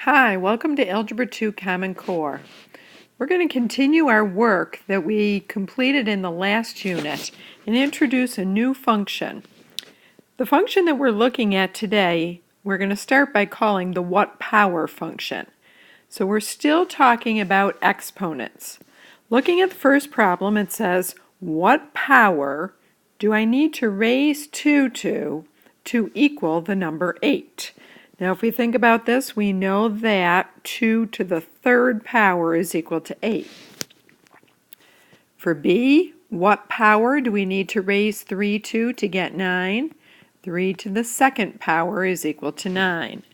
Hi, welcome to Algebra 2 Common Core. We're going to continue our work that we completed in the last unit and introduce a new function. The function that we're looking at today, we're going to start by calling the what power function. So we're still talking about exponents. Looking at the first problem, it says, what power do I need to raise 2 to equal the number 8? Now if we think about this, we know that 2 to the third power is equal to 8. For B, what power do we need to raise 3 to get 9? 3 to the second power is equal to 9.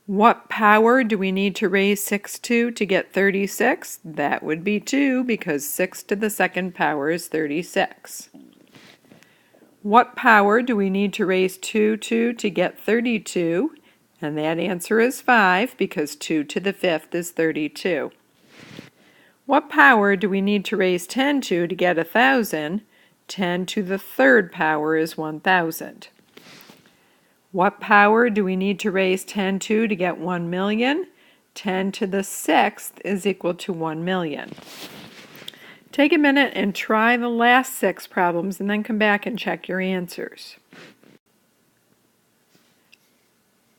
What power do we need to raise 6 to get 36? That would be 2 because 6 to the second power is 36. What power do we need to raise 2 to get 32? And that answer is 5 because 2 to the fifth is 32. What power do we need to raise 10 to get 1,000? 10 to the third power is 1,000. What power do we need to raise 10 to get 1 million? 10 to the sixth is equal to 1 million. Take a minute and try the last 6 problems and then come back and check your answers.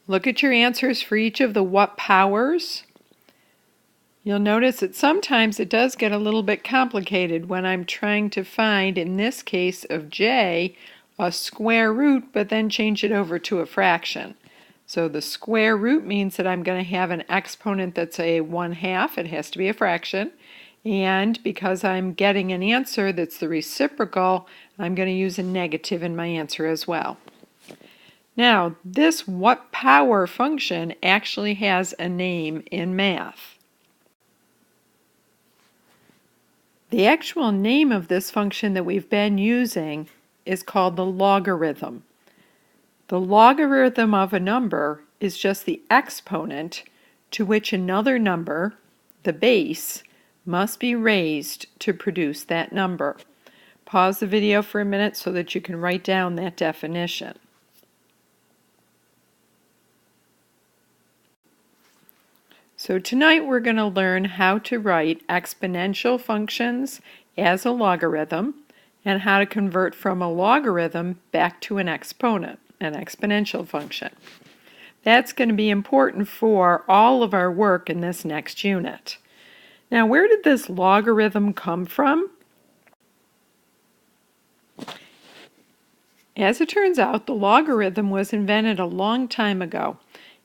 Look at your answers for each of the what powers. You'll notice that sometimes it does get a little bit complicated when I'm trying to find, in this case of J, a square root but then change it over to a fraction. So the square root means that I'm going to have an exponent that's a 1/2, it has to be a fraction. And because I'm getting an answer that's the reciprocal, I'm going to use a negative in my answer as well. Now, this what power function actually has a name in math. The actual name of this function that we've been using is called the logarithm. The logarithm of a number is just the exponent to which another number, the base, must be raised to produce that number. Pause the video for a minute so that you can write down that definition. So tonight we're going to learn how to write exponential functions as a logarithm and how to convert from a logarithm back to an exponent, an exponential function. That's going to be important for all of our work in this next unit. Now, where did this logarithm come from? As it turns out, the logarithm was invented a long time ago.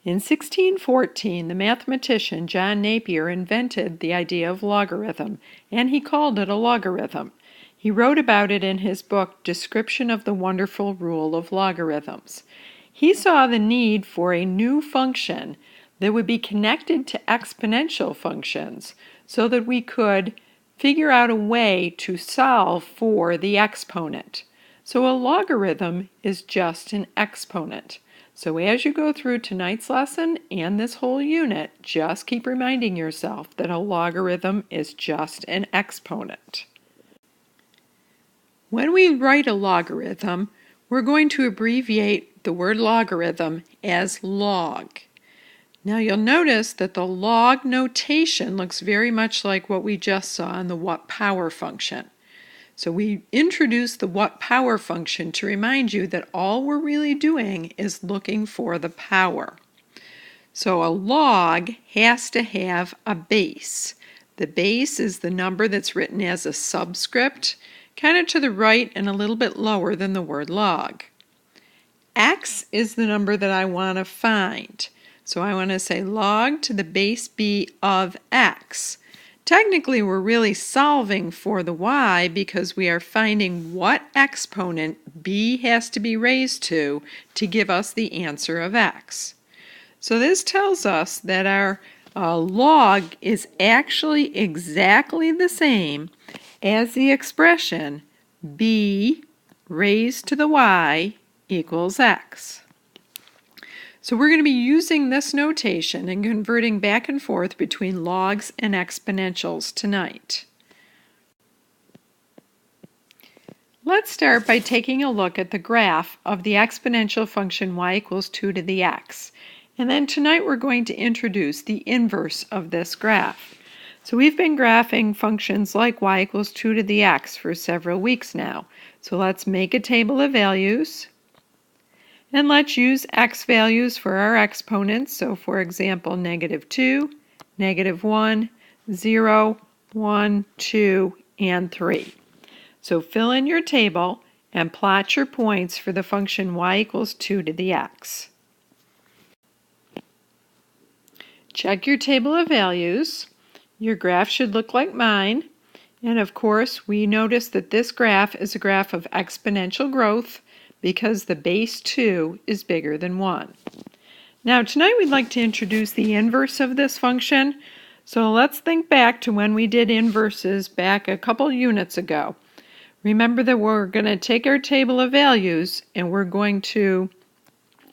In 1614, the mathematician John Napier invented the idea of logarithm, and he called it a logarithm. He wrote about it in his book, Description of the Wonderful Rule of Logarithms. He saw the need for a new function that would be connected to exponential functions so that we could figure out a way to solve for the exponent. So a logarithm is just an exponent. So as you go through tonight's lesson and this whole unit, just keep reminding yourself that a logarithm is just an exponent. When we write a logarithm, we're going to abbreviate the word logarithm as log. Now you'll notice that the log notation looks very much like what we just saw in the what power function. So we introduced the what power function to remind you that all we're really doing is looking for the power. So a log has to have a base. The base is the number that's written as a subscript, kind of to the right and a little bit lower than the word log. X is the number that I want to find. So I want to say log to the base b of x. Technically, we're really solving for the y because we are finding what exponent b has to be raised to give us the answer of x. So this tells us that our log is actually exactly the same as the expression b raised to the y equals x. So we're going to be using this notation and converting back and forth between logs and exponentials tonight. Let's start by taking a look at the graph of the exponential function y equals 2 to the x. And then tonight we're going to introduce the inverse of this graph. So we've been graphing functions like y equals 2 to the x for several weeks now. So let's make a table of values. And let's use x values for our exponents. So for example, -2, -1, 0, 1, 2, and 3. So fill in your table and plot your points for the function y equals 2 to the x. Check your table of values. Your graph should look like mine. And of course, we notice that this graph is a graph of exponential growth because the base 2 is bigger than 1. Now tonight we'd like to introduce the inverse of this function. So let's think back to when we did inverses back a couple units ago. Remember that we're going to take our table of values and we're going to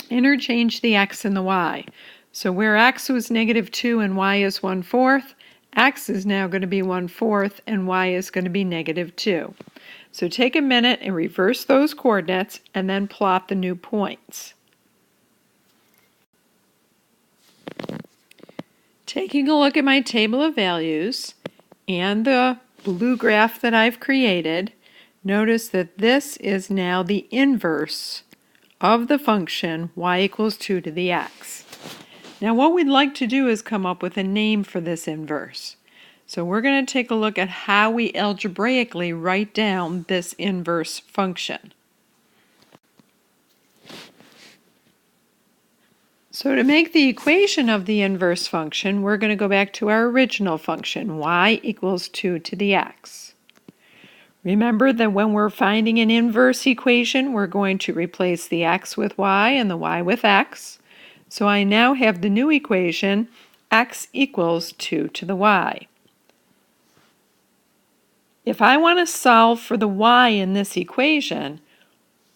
interchange the x and the y. So where x was -2 and y is 1/4, x is now going to be 1/4 and y is going to be -2. So take a minute and reverse those coordinates and then plot the new points. Taking a look at my table of values and the blue graph that I've created, notice that this is now the inverse of the function y equals 2 to the x. Now what we'd like to do is come up with a name for this inverse. So we're going to take a look at how we algebraically write down this inverse function. So to make the equation of the inverse function, we're going to go back to our original function, y equals 2 to the x. Remember that when we're finding an inverse equation, we're going to replace the x with y and the y with x. So I now have the new equation, x equals 2 to the y. If I want to solve for the y in this equation,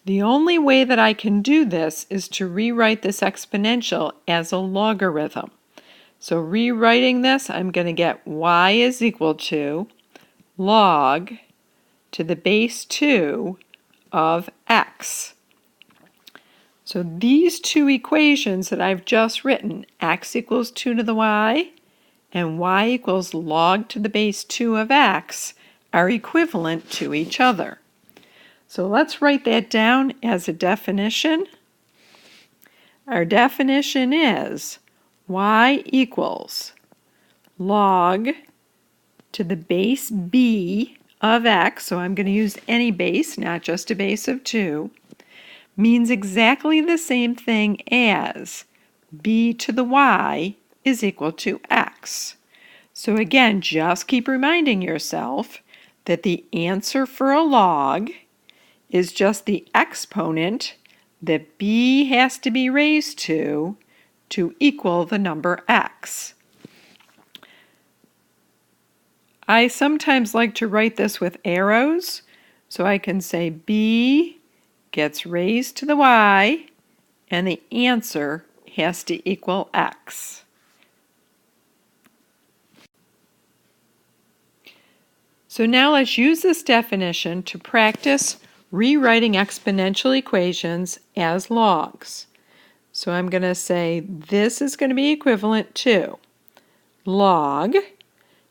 the only way that I can do this is to rewrite this exponential as a logarithm. So rewriting this, I'm going to get y is equal to log to the base 2 of x. So these two equations that I've just written, x equals 2 to the y and y equals log to the base 2 of x, are equivalent to each other. So let's write that down as a definition. Our definition is y equals log to the base b of x, so I'm going to use any base, not just a base of 2, means exactly the same thing as b to the y is equal to x. So again, just keep reminding yourself that the answer for a log is just the exponent that b has to be raised to equal the number x. I sometimes like to write this with arrows, so I can say b gets raised to the y, and the answer has to equal x. So now let's use this definition to practice rewriting exponential equations as logs. So I'm going to say this is going to be equivalent to log.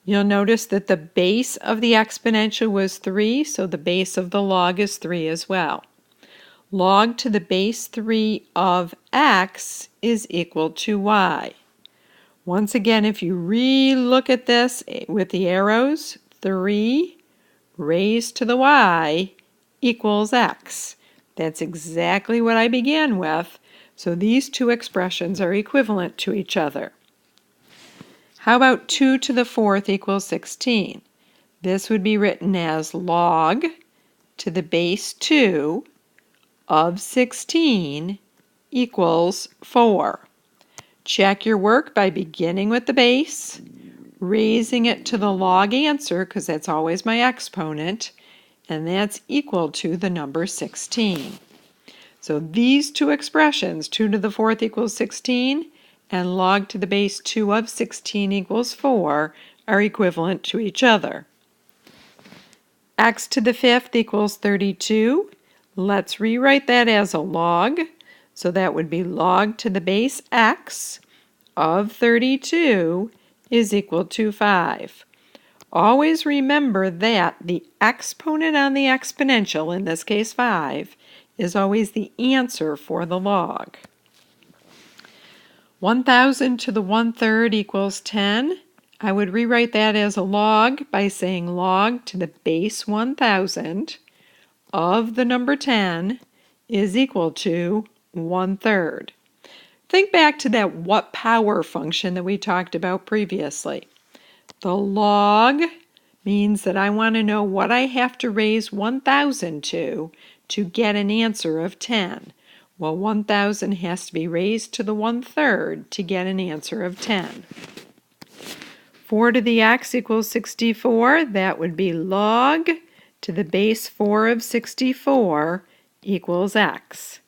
You'll notice that the base of the exponential was 3, so the base of the log is 3 as well. Log to the base 3 of x is equal to y. Once again, if you re-look at this with the arrows, 3 raised to the y equals x. That's exactly what I began with, so these two expressions are equivalent to each other. How about 2 to the 4th equals 16? This would be written as log to the base 2 of 16 equals 4. Check your work by beginning with the base, raising it to the log answer, because that's always my exponent, and that's equal to the number 16. So these two expressions, 2 to the 4th equals 16, and log to the base 2 of 16 equals 4, are equivalent to each other. X to the 5th equals 32. Let's rewrite that as a log. So that would be log to the base x of 32 is equal to 5. Always remember that the exponent on the exponential, in this case 5, is always the answer for the log. 1,000 to the 1/3 equals 10. I would rewrite that as a log by saying log to the base 1,000 of the number 10 is equal to 1/3. Think back to that what power function that we talked about previously. The log means that I want to know what I have to raise 1,000 to get an answer of 10. Well, 1,000 has to be raised to the 1/3 to get an answer of 10. 4 to the x equals 64. That would be log to the base 4 of 64 equals x.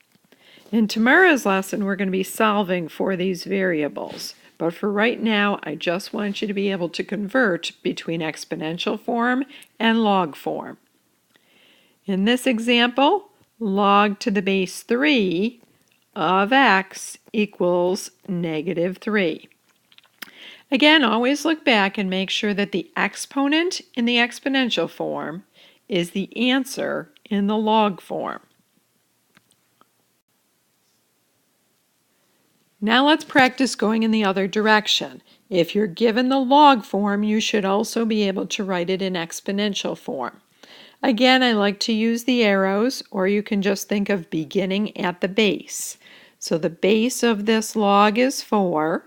In tomorrow's lesson, we're going to be solving for these variables. But for right now, I just want you to be able to convert between exponential form and log form. In this example, log to the base 3 of x equals -3. Again, always look back and make sure that the exponent in the exponential form is the answer in the log form. Now let's practice going in the other direction. If you're given the log form, you should also be able to write it in exponential form. Again, I like to use the arrows, or you can just think of beginning at the base. So the base of this log is 4.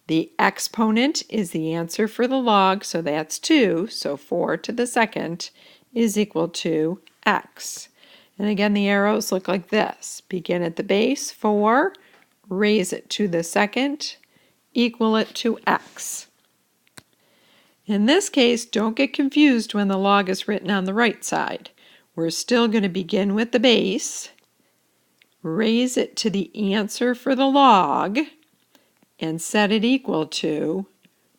The exponent is the answer for the log, so that's 2. So 4 to the second is equal to x. And again, the arrows look like this. Begin at the base, 4. Raise it to the second, equal it to x. In this case, don't get confused when the log is written on the right side. We're still going to begin with the base, raise it to the answer for the log, and set it equal to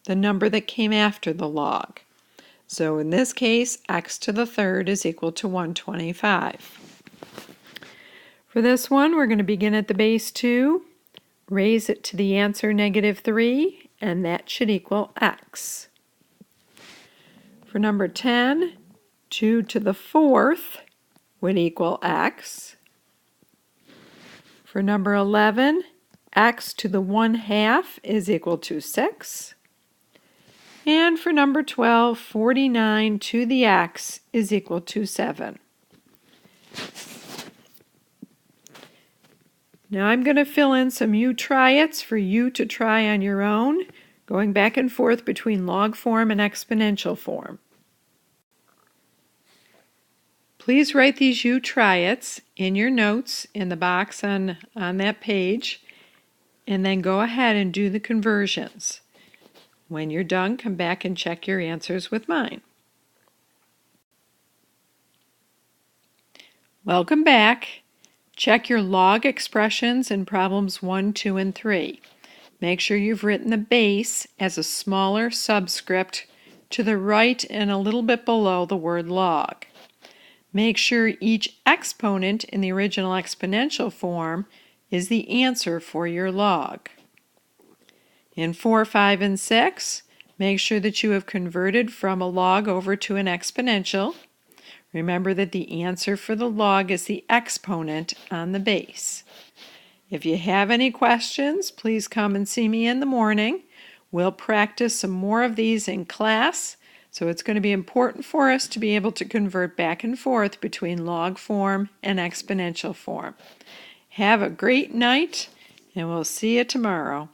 the number that came after the log. So in this case, x to the third is equal to 125. For this one, we're going to begin at the base 2, raise it to the answer -3, and that should equal x. For number 10, 2 to the 4th would equal x. For number 11, x to the 1/2 is equal to 6. And for number 12, 49 to the x is equal to 7. Now I'm going to fill in some you try it's for you to try on your own, going back and forth between log form and exponential form. Please write these you try it's in your notes in the box on that page, and then go ahead and do the conversions. When you're done, come back and check your answers with mine. Welcome back. Check your log expressions in problems 1, 2, and 3. Make sure you've written the base as a smaller subscript to the right and a little bit below the word log. Make sure each exponent in the original exponential form is the answer for your log. In 4, 5, and 6, make sure that you have converted from a log over to an exponential. Remember that the answer for the log is the exponent on the base. If you have any questions, please come and see me in the morning. We'll practice some more of these in class, so it's going to be important for us to be able to convert back and forth between log form and exponential form. Have a great night, and we'll see you tomorrow.